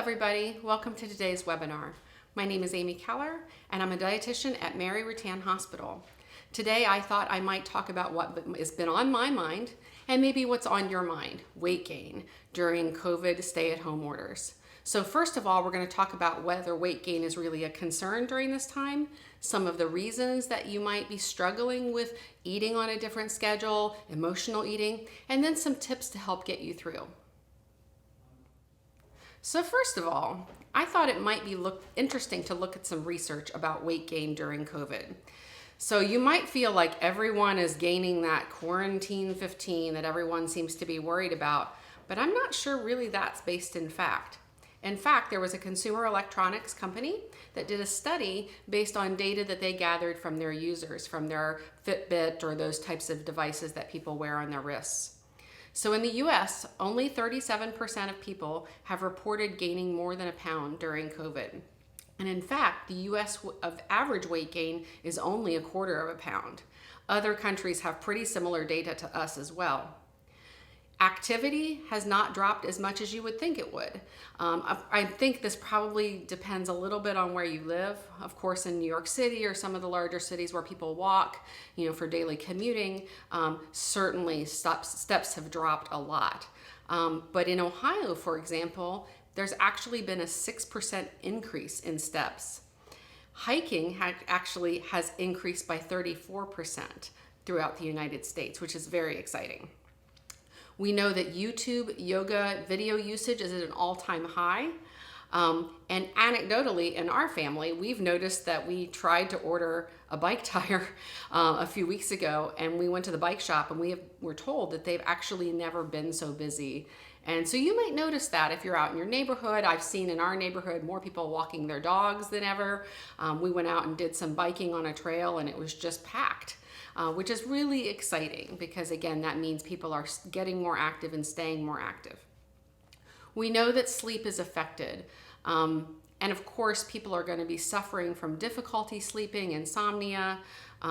everybody. Welcome to today's webinar. My name is Amy Keller, and I'm a dietitian at Mary Rutan Hospital. Today, I thought I might talk about what has been on my mind and maybe what's on your mind, weight gain during COVID stay-at-home orders. So first of all, we're going to talk about whether weight gain is really a concern during this time, some of the reasons that you might be struggling with eating on a different schedule, emotional eating, and then some tips to help get you through. So first of all, I thought it might be interesting to look at some research about weight gain during COVID. So you might feel like everyone is gaining that quarantine 15 that everyone seems to be worried about, but I'm not sure really that's based in fact. In fact, there was a consumer electronics company that did a study based on data that they gathered from their users, from their Fitbit or those types of devices that people wear on their wrists. So in the US, only 37% of people have reported gaining more than a pound during COVID. And in fact, the US of average weight gain is only a quarter of a pound. Other countries have pretty similar data to us as well. Activity has not dropped as much as you would think it would. I think this probably depends a little bit on where you live. Of course, in New York City or some of the larger cities where people walk, for daily commuting, certainly steps have dropped a lot. But in Ohio, for example, there's actually been a 6% increase in steps. Hiking actually has increased by 34% throughout the United States, which is very exciting. We know that YouTube yoga video usage is at an all-time high. And anecdotally, in our family, we've noticed that we tried to order a bike tire a few weeks ago, and we went to the bike shop and were told that they've actually never been so busy. And so you might notice that if you're out in your neighborhood. I've seen in our neighborhood more people walking their dogs than ever. We went out and did some biking on a trail and it was just packed. Which is really exciting because, again, that means people are getting more active and staying more active. We know that sleep is affected. And of course, people are going to be suffering from difficulty sleeping, insomnia,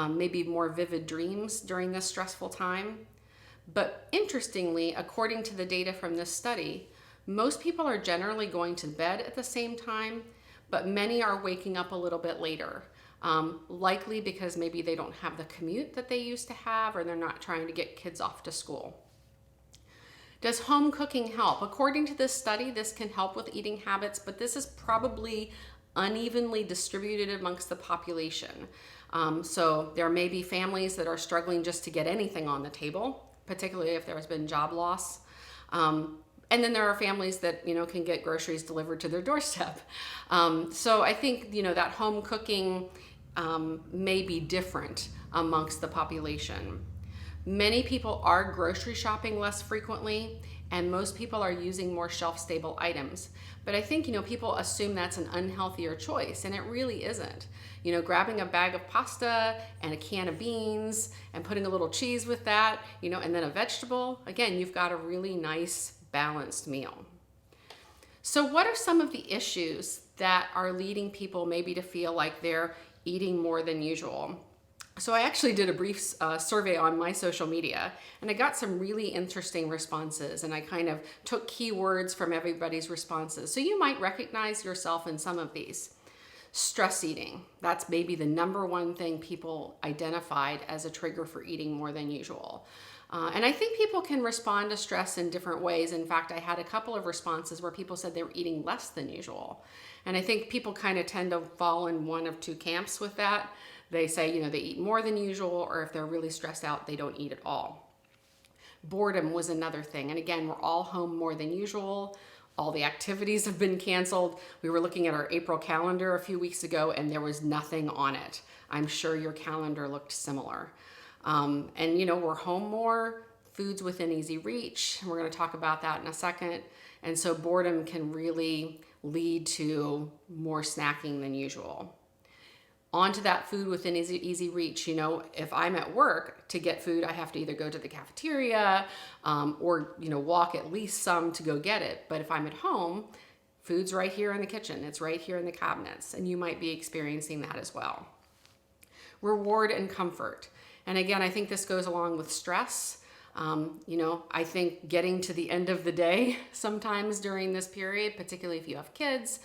maybe more vivid dreams during this stressful time. But interestingly, according to the data from this study, most people are generally going to bed at the same time, but many are waking up a little bit later. Likely because maybe they don't have the commute that they used to have, or they're not trying to get kids off to school. Does home cooking help? According to this study, this can help with eating habits, but this is probably unevenly distributed amongst the population. So there may be families that are struggling just to get anything on the table, particularly if there has been job loss. And then there are families that, can get groceries delivered to their doorstep. So I think, that home cooking may be different amongst the population. Many people are grocery shopping less frequently, and most people are using more shelf-stable items. But I think, people assume that's an unhealthier choice, and it really isn't. Grabbing a bag of pasta and a can of beans and putting a little cheese with that, and then a vegetable, again, you've got a really nice balanced meal. So what are some of the issues that are leading people maybe to feel like they're eating more than usual? So I actually did a brief survey on my social media, and I got some really interesting responses, and I kind of took keywords from everybody's responses. So you might recognize yourself in some of these. Stress eating, that's maybe the number one thing people identified as a trigger for eating more than usual. And I think people can respond to stress in different ways. In fact, I had a couple of responses where people said they were eating less than usual. And I think people kind of tend to fall in one of two camps with that. They say, they eat more than usual, or if they're really stressed out, they don't eat at all. Boredom was another thing. And again, we're all home more than usual. All the activities have been canceled. We were looking at our April calendar a few weeks ago, and there was nothing on it. I'm sure your calendar looked similar. And we're home more, food's within easy reach. We're going to talk about that in a second. And so boredom can really lead to more snacking than usual. On to that food within easy reach. If I'm at work to get food, I have to either go to the cafeteria or, walk at least some to go get it. But if I'm at home, food's right here in the kitchen. It's right here in the cabinets. And you might be experiencing that as well. Reward and comfort. And again, I think this goes along with stress. I think getting to the end of the day sometimes during this period, particularly if you have kids,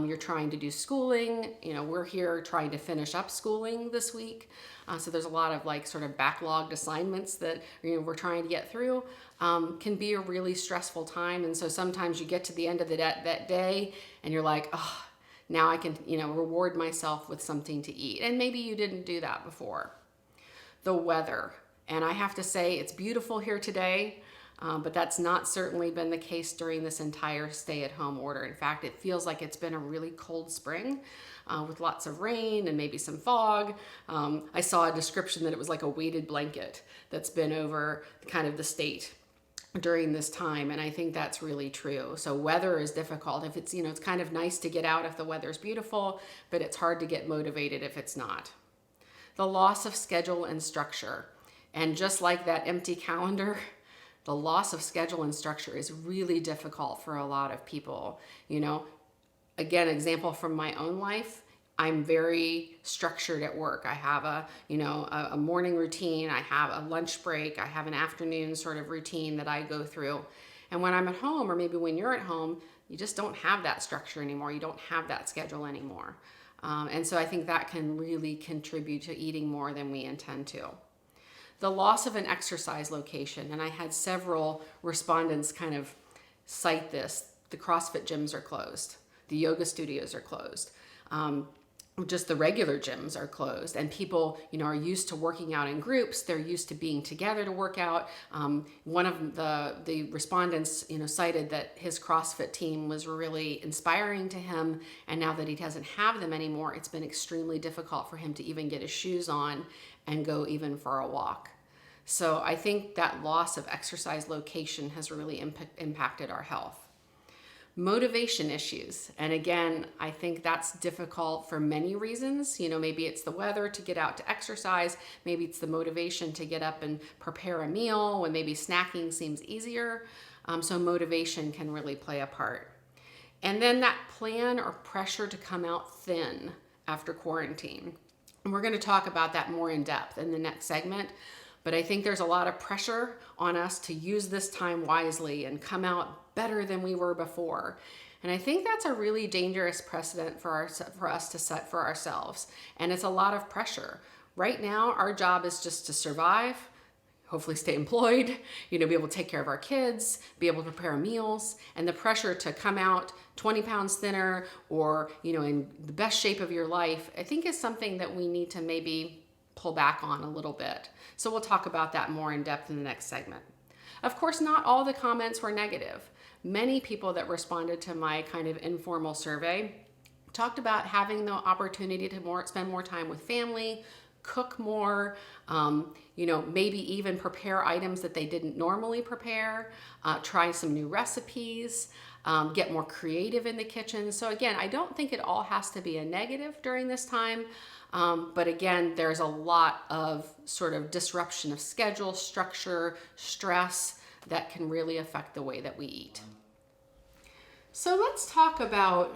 you're trying to do schooling. We're here trying to finish up schooling this week. So there's a lot of like sort of backlogged assignments that we're trying to get through. Can be a really stressful time. And so sometimes you get to the end of that day and you're like, oh, now I can, reward myself with something to eat. And maybe you didn't do that before. The weather. And I have to say it's beautiful here today, but that's not certainly been the case during this entire stay-at-home order. In fact, it feels like it's been a really cold spring with lots of rain and maybe some fog. I saw a description that it was like a weighted blanket that's been over kind of the state during this time, and I think that's really true. So weather is difficult. If it's, it's kind of nice to get out if the weather's beautiful, but it's hard to get motivated if it's not. The loss of schedule and structure. And just like that empty calendar, the loss of schedule and structure is really difficult for a lot of people. Again, example from my own life, I'm very structured at work. I have a morning routine, I have a lunch break, I have an afternoon sort of routine that I go through. And when I'm at home, or maybe when you're at home, you just don't have that structure anymore. You don't have that schedule anymore. And so I think that can really contribute to eating more than we intend to. The loss of an exercise location, and I had several respondents kind of cite this. The CrossFit gyms are closed. The yoga studios are closed. Just the regular gyms are closed, and people, are used to working out in groups. They're used to being together to work out. One of the respondents, cited that his CrossFit team was really inspiring to him, and now that he doesn't have them anymore, it's been extremely difficult for him to even get his shoes on and go even for a walk. So I think that loss of exercise location has really impacted our health. Motivation issues. And again, I think that's difficult for many reasons. Maybe it's the weather to get out to exercise. Maybe it's the motivation to get up and prepare a meal when maybe snacking seems easier. So motivation can really play a part. And then that plan or pressure to come out thin after quarantine. And we're going to talk about that more in depth in the next segment. But I think there's a lot of pressure on us to use this time wisely and come out better than we were before. And I think that's a really dangerous precedent for us to set for ourselves. And it's a lot of pressure. Right now, our job is just to survive, hopefully stay employed, be able to take care of our kids, be able to prepare meals. And the pressure to come out 20 pounds thinner or, in the best shape of your life, I think is something that we need to maybe pull back on a little bit. So we'll talk about that more in depth in the next segment. Of course, not all the comments were negative. Many people that responded to my kind of informal survey talked about having the opportunity to spend more time with family, cook more, maybe even prepare items that they didn't normally prepare, try some new recipes, get more creative in the kitchen. So again, I don't think it all has to be a negative during this time. But again, there's a lot of sort of disruption of schedule, structure, stress that can really affect the way that we eat. So let's talk about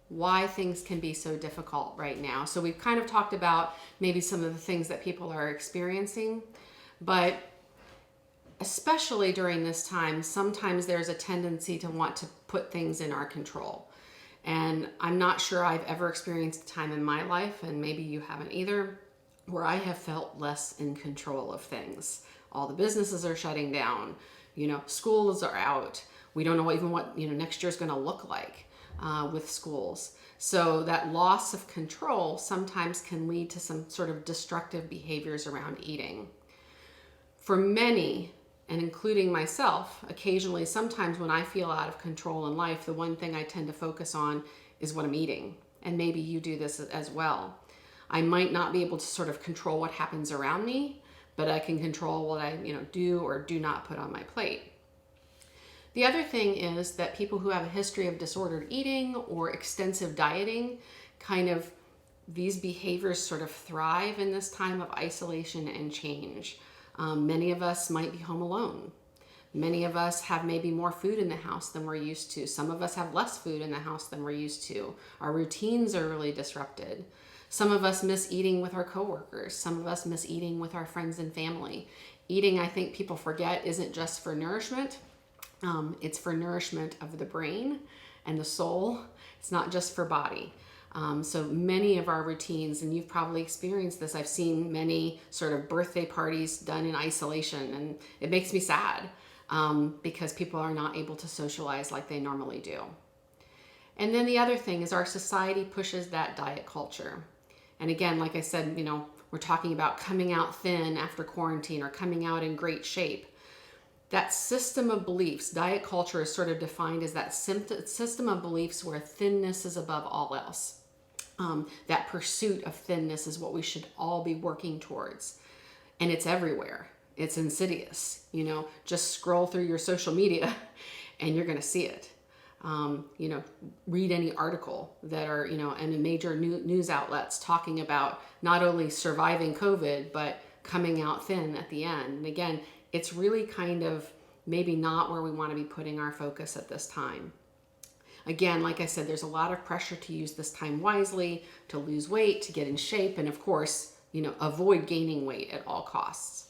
why things can be so difficult right now. So we've kind of talked about maybe some of the things that people are experiencing, but especially during this time, sometimes there's a tendency to want to put things in our control. And I'm not sure I've ever experienced a time in my life, and maybe you haven't either, where I have felt less in control of things. All the businesses are shutting down, schools are out. We don't know even what, next year's going to look like with schools. So that loss of control sometimes can lead to some sort of destructive behaviors around eating. For many, and including myself, occasionally, sometimes when I feel out of control in life, the one thing I tend to focus on is what I'm eating. And maybe you do this as well. I might not be able to sort of control what happens around me, but I can control what I do or do not put on my plate. The other thing is that people who have a history of disordered eating or extensive dieting, these behaviors sort of thrive in this time of isolation and change. Many of us might be home alone. Many of us have maybe more food in the house than we're used to. Some of us have less food in the house than we're used to. Our routines are really disrupted. Some of us miss eating with our coworkers. Some of us miss eating with our friends and family. Eating, I think people forget, isn't just for nourishment. It's for nourishment of the brain and the soul. It's not just for body. So many of our routines, and you've probably experienced this, I've seen many sort of birthday parties done in isolation, and it makes me sad because people are not able to socialize like they normally do. And then the other thing is our society pushes that diet culture. And again, like I said, we're talking about coming out thin after quarantine or coming out in great shape. That system of beliefs, diet culture is sort of defined as that system of beliefs where thinness is above all else. That pursuit of thinness is what we should all be working towards. And it's everywhere. It's insidious. Just scroll through your social media and you're going to see it. Read any article that are, in the major news outlets talking about not only surviving COVID, but coming out thin at the end. And again, it's really kind of maybe not where we want to be putting our focus at this time. Again, like I said, there's a lot of pressure to use this time wisely, to lose weight, to get in shape, and of course, avoid gaining weight at all costs.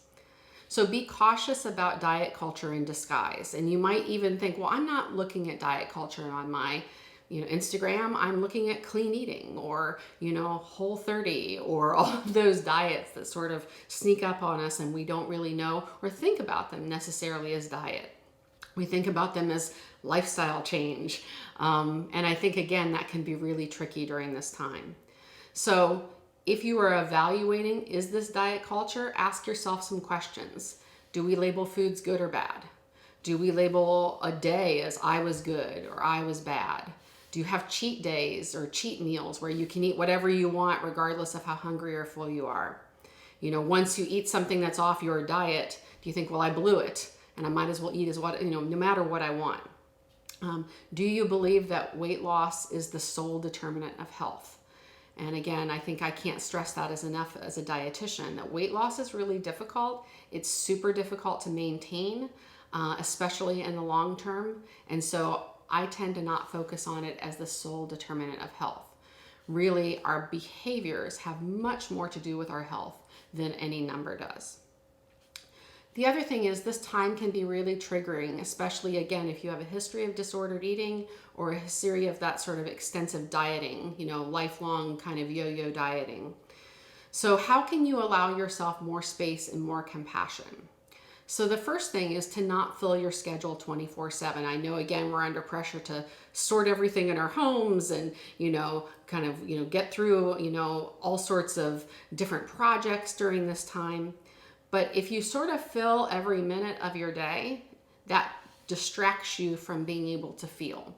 So be cautious about diet culture in disguise. And you might even think, well, I'm not looking at diet culture on my Instagram. I'm looking at clean eating or, Whole30 or all of those diets that sort of sneak up on us and we don't really know or think about them necessarily as diet. We think about them as lifestyle change. And I think, again, that can be really tricky during this time. So if you are evaluating, is this diet culture? Ask yourself some questions. Do we label foods good or bad? Do we label a day as I was good or I was bad? Do you have cheat days or cheat meals where you can eat whatever you want regardless of how hungry or full you are? Once you eat something that's off your diet, do you think, well, I blew it and I might as well eat no matter what I want? Do you believe that weight loss is the sole determinant of health? And again, I think I can't stress that as enough as a dietitian, that weight loss is really difficult. It's super difficult to maintain, especially in the long term. And so I tend to not focus on it as the sole determinant of health. Really, our behaviors have much more to do with our health than any number does. The other thing is this time can be really triggering, especially again, if you have a history of disordered eating or a history of that sort of extensive dieting, lifelong kind of yo-yo dieting. So how can you allow yourself more space and more compassion? So the first thing is to not fill your schedule 24/7. I know, again, we're under pressure to sort everything in our homes and, get through, all sorts of different projects during this time. But if you sort of fill every minute of your day, that distracts you from being able to feel.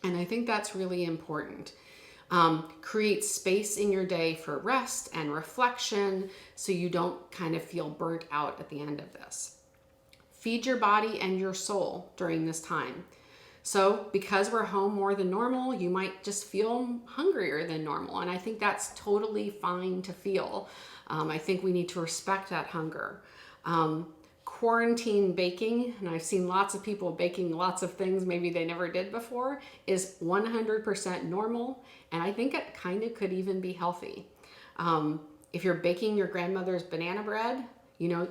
And I think that's really important. Create space in your day for rest and reflection so you don't kind of feel burnt out at the end of this. Feed your body and your soul during this time. So because we're home more than normal, you might just feel hungrier than normal. And I think that's totally fine to feel. I think we need to respect that hunger. Quarantine baking, and I've seen lots of people baking lots of things maybe they never did before, is 100% normal. And I think it kind of could even be healthy. If you're baking your grandmother's banana bread,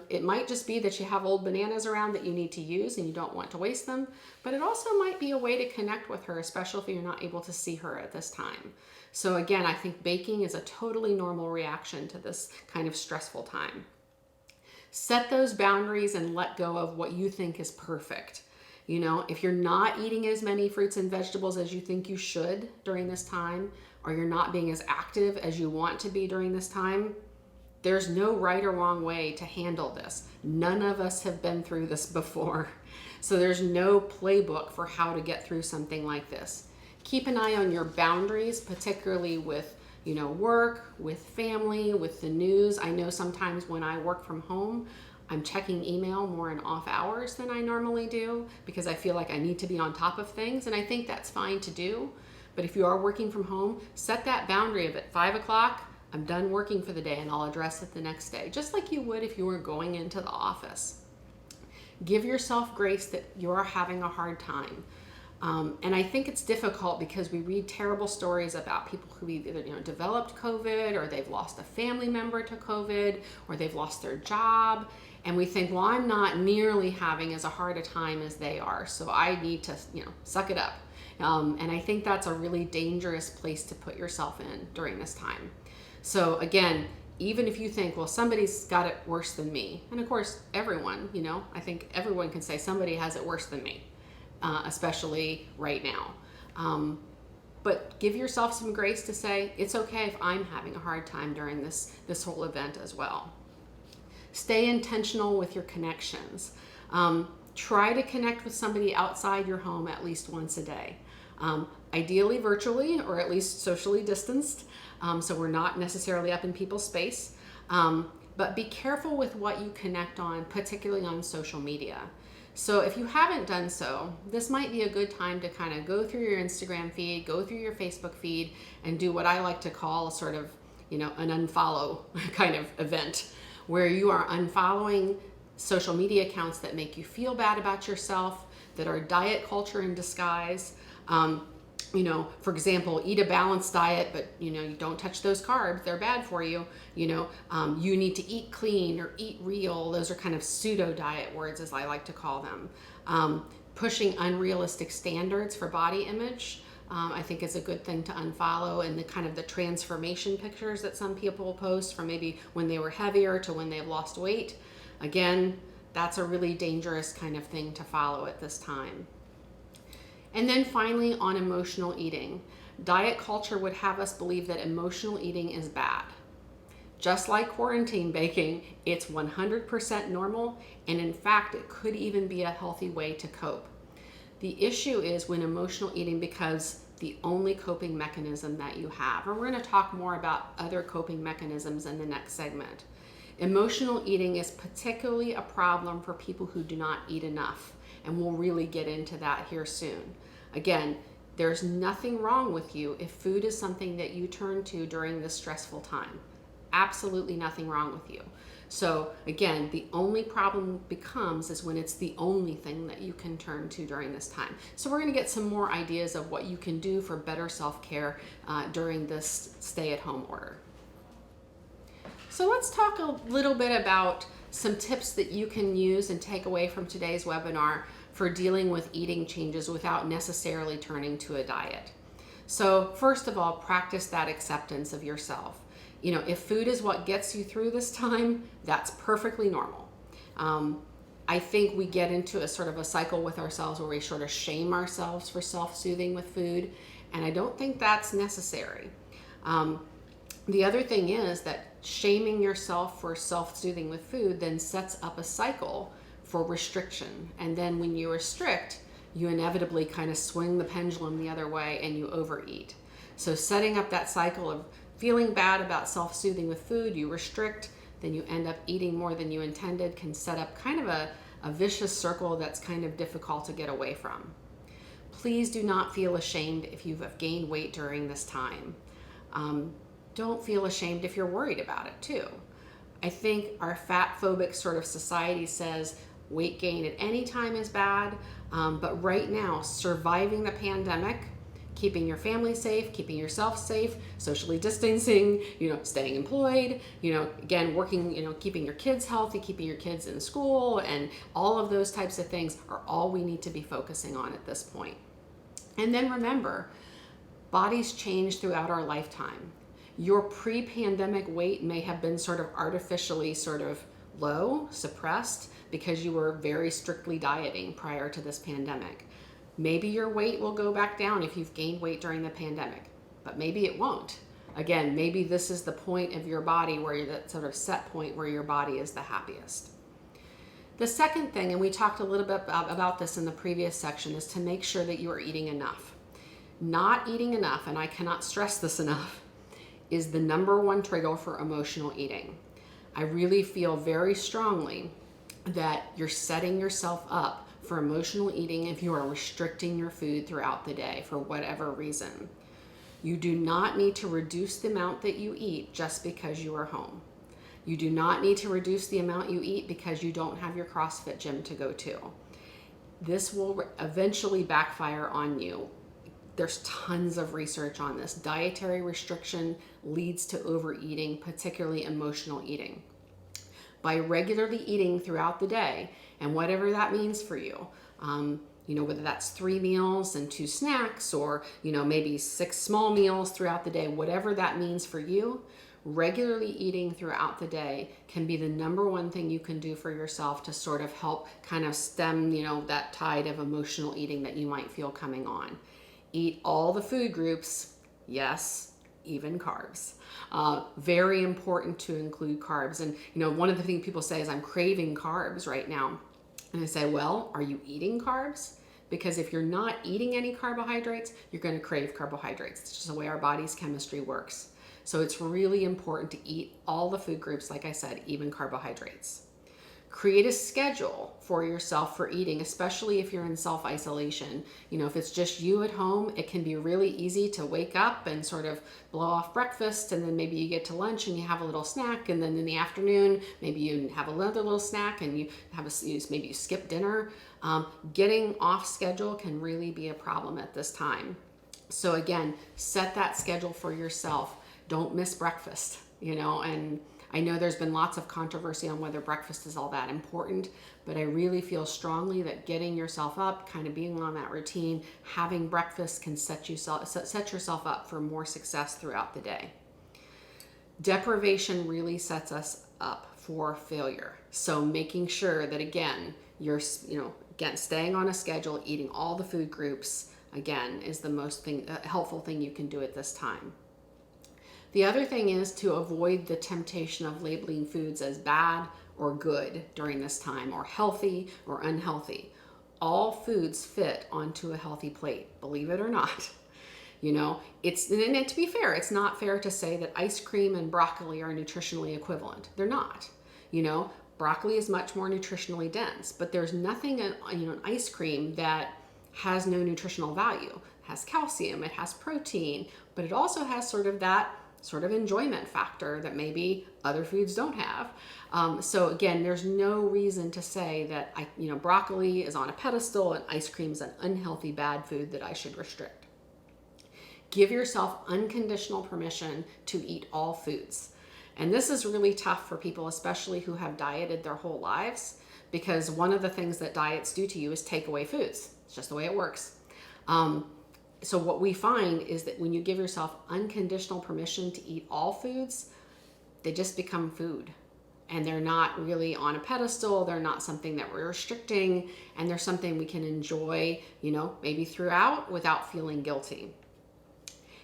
it might just be that you have old bananas around that you need to use and you don't want to waste them, but it also might be a way to connect with her, especially if you're not able to see her at this time. So again, I think baking is a totally normal reaction to this kind of stressful time. Set those boundaries and let go of what you think is perfect. If you're not eating as many fruits and vegetables as you think you should during this time, or you're not being as active as you want to be during this time, there's no right or wrong way to handle this. None of us have been through this before. So there's no playbook for how to get through something like this. Keep an eye on your boundaries, particularly with, work, with family, with the news. I know sometimes when I work from home, I'm checking email more in off hours than I normally do because I feel like I need to be on top of things. And I think that's fine to do. But if you are working from home, set that boundary of at 5 o'clock, I'm done working for the day and I'll address it the next day, just like you would if you were going into the office. Give yourself grace that you're having a hard time. And I think it's difficult because we read terrible stories about people who either developed COVID or they've lost a family member to COVID or they've lost their job. And we think, well, I'm not nearly having as hard a time as they are, so I need to, suck it up. And I think that's a really dangerous place to put yourself in during this time. So again, even if you think, well, somebody's got it worse than me, and of course, everyone, I think everyone can say somebody has it worse than me, especially right now. But give yourself some grace to say, it's okay if I'm having a hard time during this whole event as well. Stay intentional with your connections. Try to connect with somebody outside your home at least once a day. Ideally virtually, or at least socially distanced, so we're not necessarily up in people's space. But be careful with what you connect on, particularly on social media. So if you haven't done so, this might be a good time to kind of go through your Instagram feed, go through your Facebook feed, and do what I like to call sort of, an unfollow kind of event, where you are unfollowing social media accounts that make you feel bad about yourself, that are diet culture in disguise. For example, eat a balanced diet, but you don't touch those carbs, they're bad for you. You need to eat clean or eat real. Those are kind of pseudo diet words, as I like to call them. Pushing unrealistic standards for body image, I think is a good thing to unfollow, and the transformation pictures that some people post from maybe when they were heavier to when they've lost weight. Again, that's a really dangerous kind of thing to follow at this time. And then finally, on emotional eating. Diet culture would have us believe that emotional eating is bad. Just like quarantine baking, it's 100% normal, and in fact, it could even be a healthy way to cope. The issue is when emotional eating becomes the only coping mechanism that you have. And we're going to talk more about other coping mechanisms in the next segment. Emotional eating is particularly a problem for people who do not eat enough. And we'll really get into that here soon. Again, there's nothing wrong with you if food is something that you turn to during this stressful time. Absolutely nothing wrong with you. So again, the only problem becomes is when it's the only thing that you can turn to during this time. So we're going to get some more ideas of what you can do for better self-care during this stay-at-home order. So let's talk a little bit about some tips that you can use and take away from today's webinar for dealing with eating changes without necessarily turning to a diet. So first of all, practice that acceptance of yourself. If food is what gets you through this time, that's perfectly normal. I think we get into a sort of a cycle with ourselves where we sort of shame ourselves for self-soothing with food, and I don't think that's necessary. The other thing is that shaming yourself for self-soothing with food then sets up a cycle for restriction. And then when you restrict, you inevitably kind of swing the pendulum the other way and you overeat. So setting up that cycle of feeling bad about self-soothing with food, you restrict, then you end up eating more than you intended, can set up kind of a vicious circle that's kind of difficult to get away from. Please do not feel ashamed if you've gained weight during this time. Don't feel ashamed if you're worried about it too. I think our fat-phobic sort of society says weight gain at any time is bad, but right now, surviving the pandemic, keeping your family safe, keeping yourself safe, socially distancing, staying employed, again, working, keeping your kids healthy, keeping your kids in school, and all of those types of things are all we need to be focusing on at this point. And then remember, bodies change throughout our lifetime. Your pre-pandemic weight may have been sort of artificially sort of low, suppressed, because you were very strictly dieting prior to this pandemic. Maybe your weight will go back down if you've gained weight during the pandemic, but maybe it won't. Again, maybe this is the point of your body where you're that sort of set point where your body is the happiest. The second thing, and we talked a little bit about this in the previous section, is to make sure that you are eating enough. Not eating enough, and I cannot stress this enough, is the number one trigger for emotional eating. I really feel very strongly that you're setting yourself up for emotional eating if you are restricting your food throughout the day for whatever reason. You do not need to reduce the amount that you eat just because you are home. You do not need to reduce the amount you eat because you don't have your CrossFit gym to go to. This will eventually backfire on you. There's tons of research on this. Dietary restriction leads to overeating, particularly emotional eating. by regularly eating throughout the day, and whatever that means for you. Whether that's 3 meals and 2 snacks, or, maybe 6 small meals throughout the day, whatever that means for you, regularly eating throughout the day can be the number one thing you can do for yourself to sort of help kind of stem, that tide of emotional eating that you might feel coming on. Eat all the food groups, yes, even carbs. Very important to include carbs. And, one of the things people say is, I'm craving carbs right now. And I say, well, are you eating carbs? Because if you're not eating any carbohydrates, you're going to crave carbohydrates. It's just the way our body's chemistry works. So it's really important to eat all the food groups, like I said, even carbohydrates. Create a schedule for yourself for eating, especially if you're in self-isolation. If it's just you at home, it can be really easy to wake up and sort of blow off breakfast, and then maybe you get to lunch and you have a little snack, and then in the afternoon, maybe you have another little snack, and maybe you skip dinner. Getting off schedule can really be a problem at this time. So again, set that schedule for yourself. Don't miss breakfast, and I know there's been lots of controversy on whether breakfast is all that important, but I really feel strongly that getting yourself up, kind of being on that routine, having breakfast can set yourself up for more success throughout the day. Deprivation really sets us up for failure. So making sure that, again, you're, staying on a schedule, eating all the food groups, again, is the most helpful thing you can do at this time. The other thing is to avoid the temptation of labeling foods as bad or good during this time, or healthy or unhealthy. All foods fit onto a healthy plate, believe it or not. And to be fair, it's not fair to say that ice cream and broccoli are nutritionally equivalent. They're not. Broccoli is much more nutritionally dense, but there's nothing in ice cream that has no nutritional value. It has calcium, it has protein, but it also has sort of enjoyment factor that maybe other foods don't have. So again, there's no reason to say that broccoli is on a pedestal and ice cream is an unhealthy, bad food that I should restrict. Give yourself unconditional permission to eat all foods. And this is really tough for people, especially who have dieted their whole lives, because one of the things that diets do to you is take away foods. It's just the way it works. So what we find is that when you give yourself unconditional permission to eat all foods, they just become food. And they're not really on a pedestal. They're not something that we're restricting. And they're something we can enjoy, maybe throughout without feeling guilty.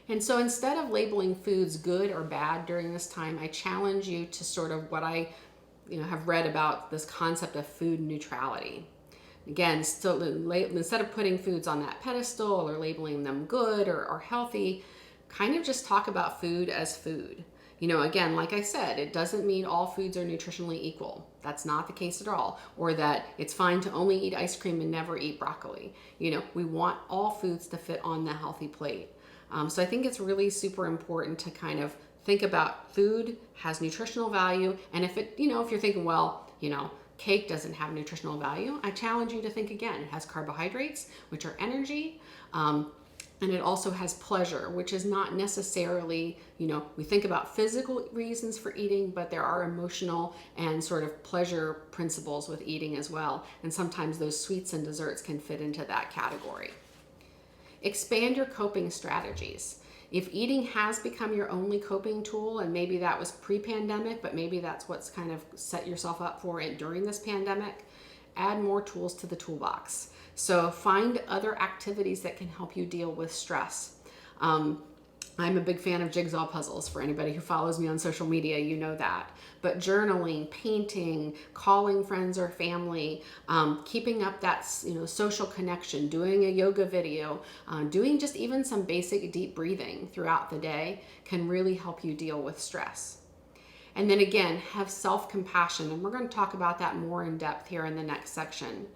And so instead of labeling foods good or bad during this time, I challenge you to sort of what I have read about this concept of food neutrality. Again, still, instead of putting foods on that pedestal or labeling them good or healthy, kind of just talk about food as food. Again, like I said, it doesn't mean all foods are nutritionally equal. That's not the case at all. Or that it's fine to only eat ice cream and never eat broccoli. We want all foods to fit on the healthy plate. So I think it's really super important to kind of think about food has nutritional value. And if you're thinking, cake doesn't have nutritional value, I challenge you to think again. It has carbohydrates, which are energy, and it also has pleasure, which is not necessarily, we think about physical reasons for eating, but there are emotional and sort of pleasure principles with eating as well. And sometimes those sweets and desserts can fit into that category. Expand your coping strategies. If eating has become your only coping tool, and maybe that was pre-pandemic, but maybe that's what's kind of set yourself up for it during this pandemic, add more tools to the toolbox. So find other activities that can help you deal with stress. I'm a big fan of jigsaw puzzles. For anybody who follows me on social media, you know that. But journaling, painting, calling friends or family, keeping up that social connection, doing a yoga video, doing just even some basic deep breathing throughout the day can really help you deal with stress. And then again, have self-compassion. And we're going to talk about that more in depth here in the next section.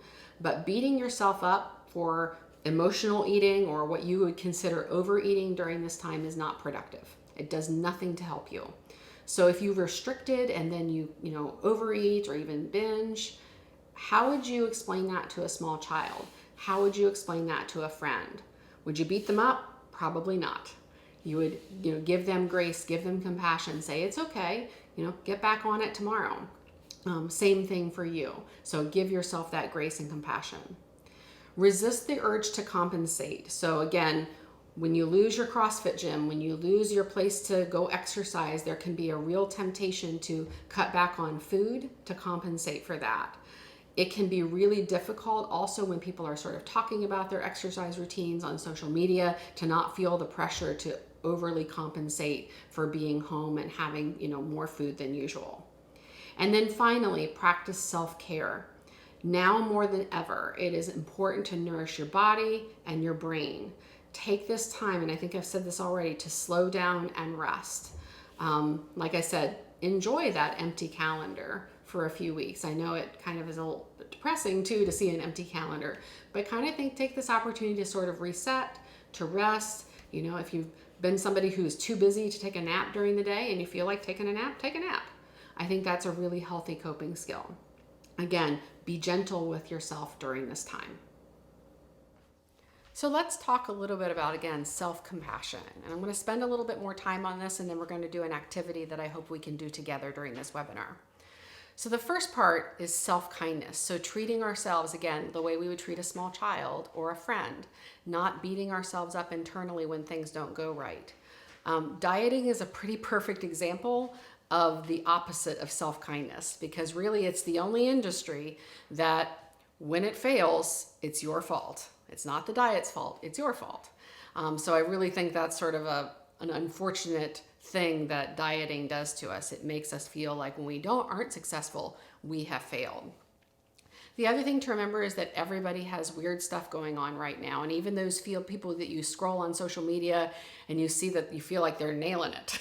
But beating yourself up for emotional eating or what you would consider overeating during this time is not productive. It does nothing to help you. So if you restricted and then you overeat or even binge, how would you explain that to a small child? How would you explain that to a friend? Would you beat them up? Probably not. You would give them grace, give them compassion, say it's okay, get back on it tomorrow. Same thing for you. So give yourself that grace and compassion. Resist the urge to compensate. So again, when you lose your CrossFit gym, when you lose your place to go exercise, there can be a real temptation to cut back on food to compensate for that. It can be really difficult also when people are sort of talking about their exercise routines on social media to not feel the pressure to overly compensate for being home and having, more food than usual. And then finally, practice self-care. Now more than ever, it is important to nourish your body and your brain. Take this time, and I think I've said this already, to slow down and rest. Like I said, enjoy that empty calendar for a few weeks. I know it kind of is a little depressing too to see an empty calendar, but kind of take this opportunity to sort of reset, to rest. If you've been somebody who's too busy to take a nap during the day and you feel like taking a nap, take a nap. I think that's a really healthy coping skill. Again, be gentle with yourself during this time. So let's talk a little bit about, again, self-compassion. And I'm going to spend a little bit more time on this, and then we're going to do an activity that I hope we can do together during this webinar. So the first part is self-kindness. So treating ourselves, again, the way we would treat a small child or a friend, not beating ourselves up internally when things don't go right. Dieting is a pretty perfect example of the opposite of self-kindness, because really it's the only industry that when it fails, it's your fault. It's not the diet's fault, it's your fault. So I really think that's sort of an unfortunate thing that dieting does to us. It makes us feel like when we aren't successful, we have failed. The other thing to remember is that everybody has weird stuff going on right now. And even those people that you scroll on social media and you see that you feel like they're nailing it.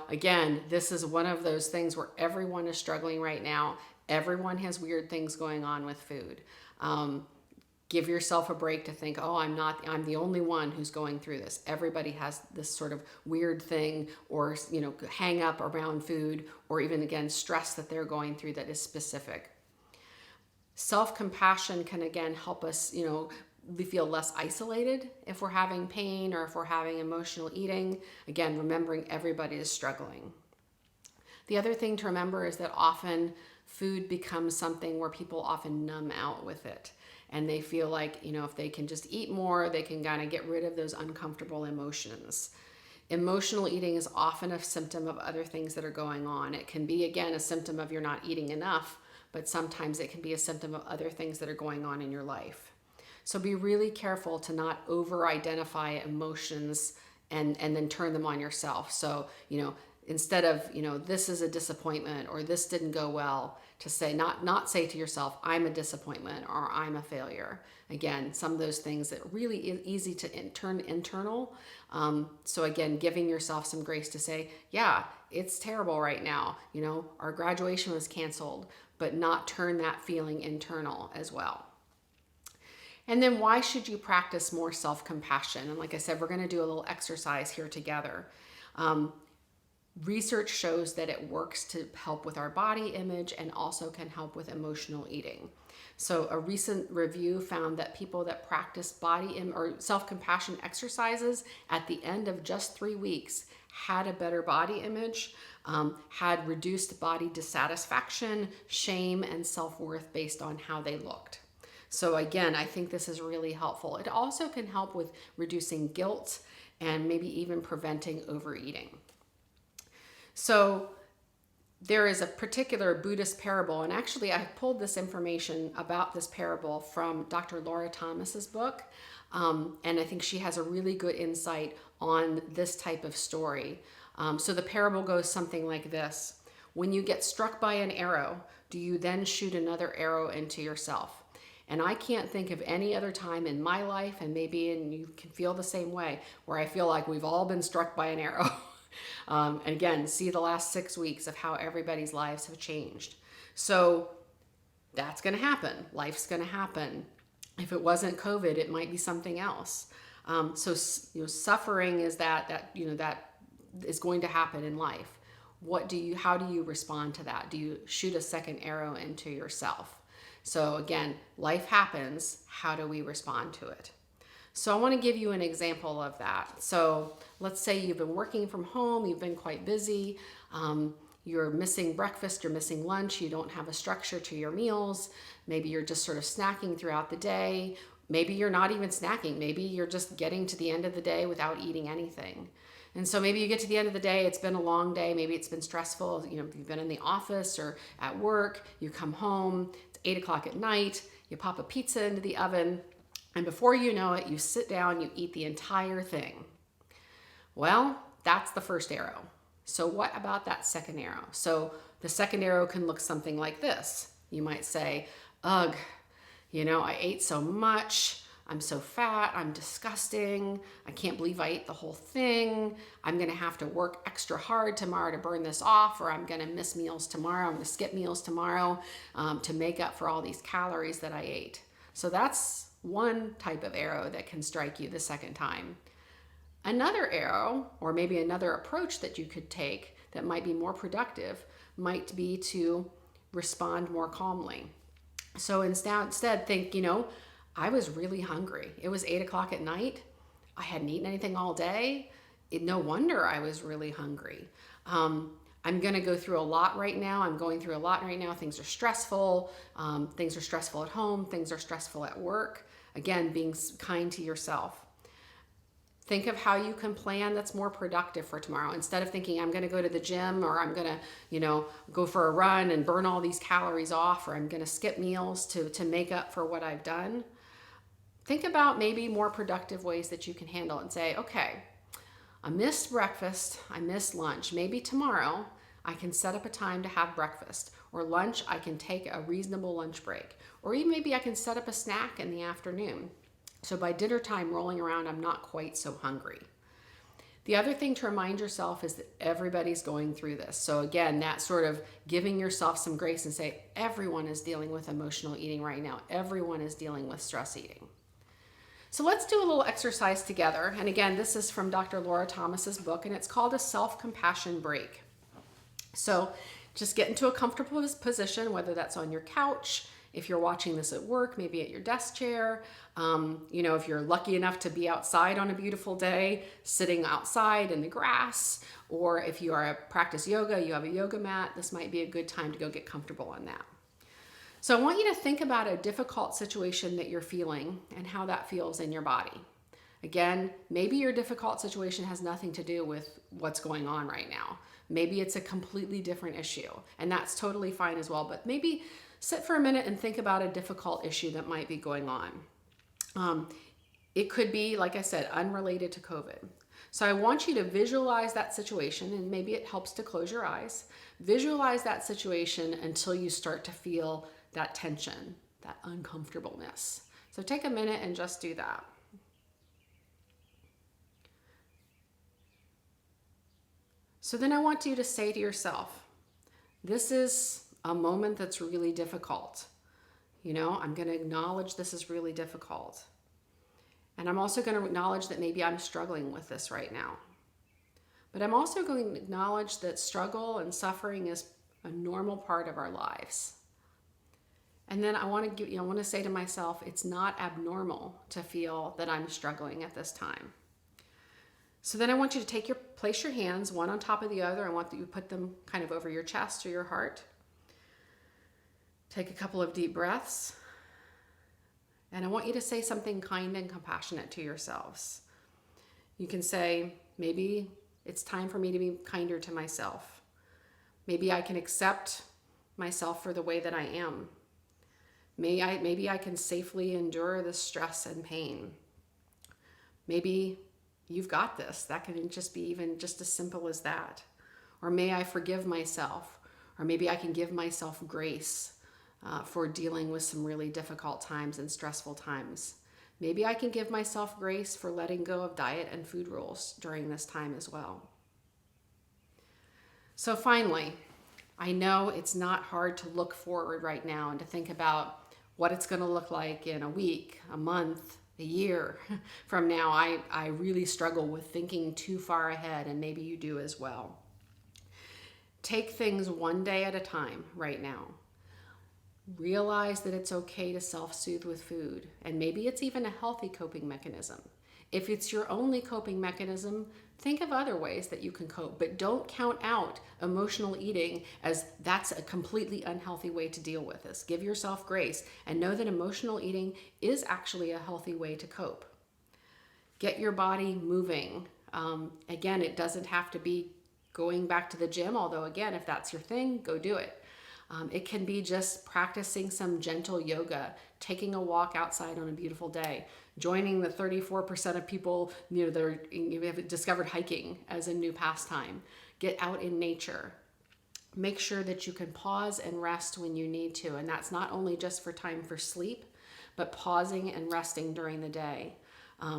Again, this is one of those things where everyone is struggling right now. Everyone has weird things going on with food. Give yourself a break to think, I'm the only one who's going through this. Everybody has this sort of weird thing or, hang up around food, or even, again, stress that they're going through that is specific. Self-compassion can, again, help us, we feel less isolated if we're having pain or if we're having emotional eating. Again, remembering everybody is struggling. The other thing to remember is that often food becomes something where people often numb out with it. And they feel like, if they can just eat more, they can kind of get rid of those uncomfortable emotions. Emotional eating is often a symptom of other things that are going on. It can be, again, a symptom of you're not eating enough, but sometimes it can be a symptom of other things that are going on in your life. So be really careful to not over-identify emotions and then turn them on yourself. So, instead of, this is a disappointment or this didn't go well, to say, not say to yourself, I'm a disappointment or I'm a failure. Again, some of those things that really is easy to turn internal. So again, giving yourself some grace to say, yeah, it's terrible right now. Our graduation was canceled, but not turn that feeling internal as well. And then why should you practice more self-compassion? And like I said, we're going to do a little exercise here together. Research shows that it works to help with our body image and also can help with emotional eating. So a recent review found that people that practice or self-compassion exercises at the end of just 3 weeks had a better body image, had reduced body dissatisfaction, shame, and self-worth based on how they looked. So again, I think this is really helpful. It also can help with reducing guilt and maybe even preventing overeating. So there is a particular Buddhist parable, and actually I pulled this information about this parable from Dr. Laura Thomas's book, and I think she has a really good insight on this type of story. So the parable goes something like this. When you get struck by an arrow, do you then shoot another arrow into yourself? And I can't think of any other time in my life, and you can feel the same way, where I feel like we've all been struck by an arrow. And again, see the last 6 weeks of how everybody's lives have changed. So that's going to happen. Life's going to happen. If it wasn't COVID, it might be something else. So suffering is that is going to happen in life. How do you respond to that? Do you shoot a second arrow into yourself? So again, life happens. How do we respond to it? So I want to give you an example of that. So let's say you've been working from home, you've been quite busy, you're missing breakfast, you're missing lunch, you don't have a structure to your meals. Maybe you're just sort of snacking throughout the day. Maybe you're not even snacking. Maybe you're just getting to the end of the day without eating anything. And so maybe you get to the end of the day, it's been a long day, maybe it's been stressful, you've been in the office or at work, you come home, it's 8 o'clock at night, you pop a pizza into the oven, and before you know it, you sit down, you eat the entire thing. Well, that's the first arrow. So what about that second arrow? So the second arrow can look something like this. You might say, ugh, I ate so much. I'm so fat. I'm disgusting. I can't believe I ate the whole thing. I'm going to have to work extra hard tomorrow to burn this off, or I'm going to miss meals tomorrow. I'm going to skip meals tomorrow to make up for all these calories that I ate. So that's one type of arrow that can strike you the second time. Another arrow, or maybe another approach that you could take that might be more productive, might be to respond more calmly. So instead think, I was really hungry. It was 8 o'clock at night. I hadn't eaten anything all day. No wonder I was really hungry. I'm going to go through a lot right now. I'm going through a lot right now. Things are stressful. Things are stressful at home. Things are stressful at work. Again, being kind to yourself. Think of how you can plan that's more productive for tomorrow. Instead of thinking, I'm going to go to the gym, or I'm going to, go for a run and burn all these calories off, or I'm going to skip meals to make up for what I've done. Think about maybe more productive ways that you can handle it and say, okay, I missed breakfast, I missed lunch. Maybe tomorrow I can set up a time to have breakfast, or lunch I can take a reasonable lunch break, or even maybe I can set up a snack in the afternoon. So by dinner time rolling around, I'm not quite so hungry. The other thing to remind yourself is that everybody's going through this. So again, that sort of giving yourself some grace and say, everyone is dealing with emotional eating right now. Everyone is dealing with stress eating. So let's do a little exercise together. And again, this is from Dr. Laura Thomas's book, and it's called a self-compassion break. So just get into a comfortable position, whether that's on your couch, if you're watching this at work, maybe at your desk chair. If you're lucky enough to be outside on a beautiful day, sitting outside in the grass, or if you are practice yoga, you have a yoga mat, this might be a good time to go get comfortable on that. So I want you to think about a difficult situation that you're feeling and how that feels in your body. Again, maybe your difficult situation has nothing to do with what's going on right now. Maybe it's a completely different issue, and that's totally fine as well. But maybe sit for a minute and think about a difficult issue that might be going on. It could be, like I said, unrelated to COVID. So I want you to visualize that situation, and maybe it helps to close your eyes. Visualize that situation until you start to feel that tension, that uncomfortableness. So take a minute and just do that. So then I want you to say to yourself, this is a moment that's really difficult. I'm going to acknowledge this is really difficult. And I'm also going to acknowledge that maybe I'm struggling with this right now. But I'm also going to acknowledge that struggle and suffering is a normal part of our lives. And then I want to say to myself, it's not abnormal to feel that I'm struggling at this time. So then I want you to place your hands one on top of the other. I want that you put them kind of over your chest or your heart. Take a couple of deep breaths. And I want you to say something kind and compassionate to yourselves. You can say, maybe it's time for me to be kinder to myself. Maybe I can accept myself for the way that I am. Maybe I can safely endure the stress and pain. Maybe you've got this. That can just be even just as simple as that. Or may I forgive myself. Or maybe I can give myself grace for dealing with some really difficult times and stressful times. Maybe I can give myself grace for letting go of diet and food rules during this time as well. So finally, I know it's not hard to look forward right now and to think about what it's going to look like in a week, a month, a year from now. I really struggle with thinking too far ahead, and maybe you do as well. Take things one day at a time right now. Realize that it's okay to self-soothe with food, and maybe it's even a healthy coping mechanism. If it's your only coping mechanism, think of other ways that you can cope, but don't count out emotional eating as that's a completely unhealthy way to deal with this. Give yourself grace and know that emotional eating is actually a healthy way to cope. Get your body moving. Again, it doesn't have to be going back to the gym, although again, if that's your thing, go do it. It can be just practicing some gentle yoga, taking a walk outside on a beautiful day, joining the 34% of people that have discovered hiking as a new pastime. Get out in nature. Make sure that you can pause and rest when you need to. And that's not only just for time for sleep, but pausing and resting during the day.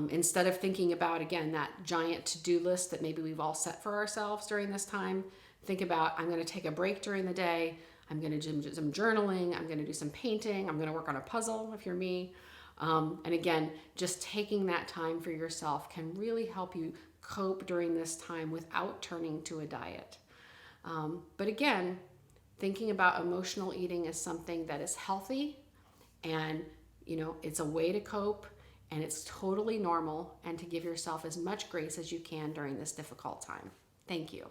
Instead of thinking about, again, that giant to-do list that maybe we've all set for ourselves during this time, think about, I'm going to take a break during the day. I'm going to do some journaling. I'm going to do some painting. I'm going to work on a puzzle if you're me. And again, just taking that time for yourself can really help you cope during this time without turning to a diet. But again, thinking about emotional eating as something that is healthy and, it's a way to cope and it's totally normal, and to give yourself as much grace as you can during this difficult time. Thank you.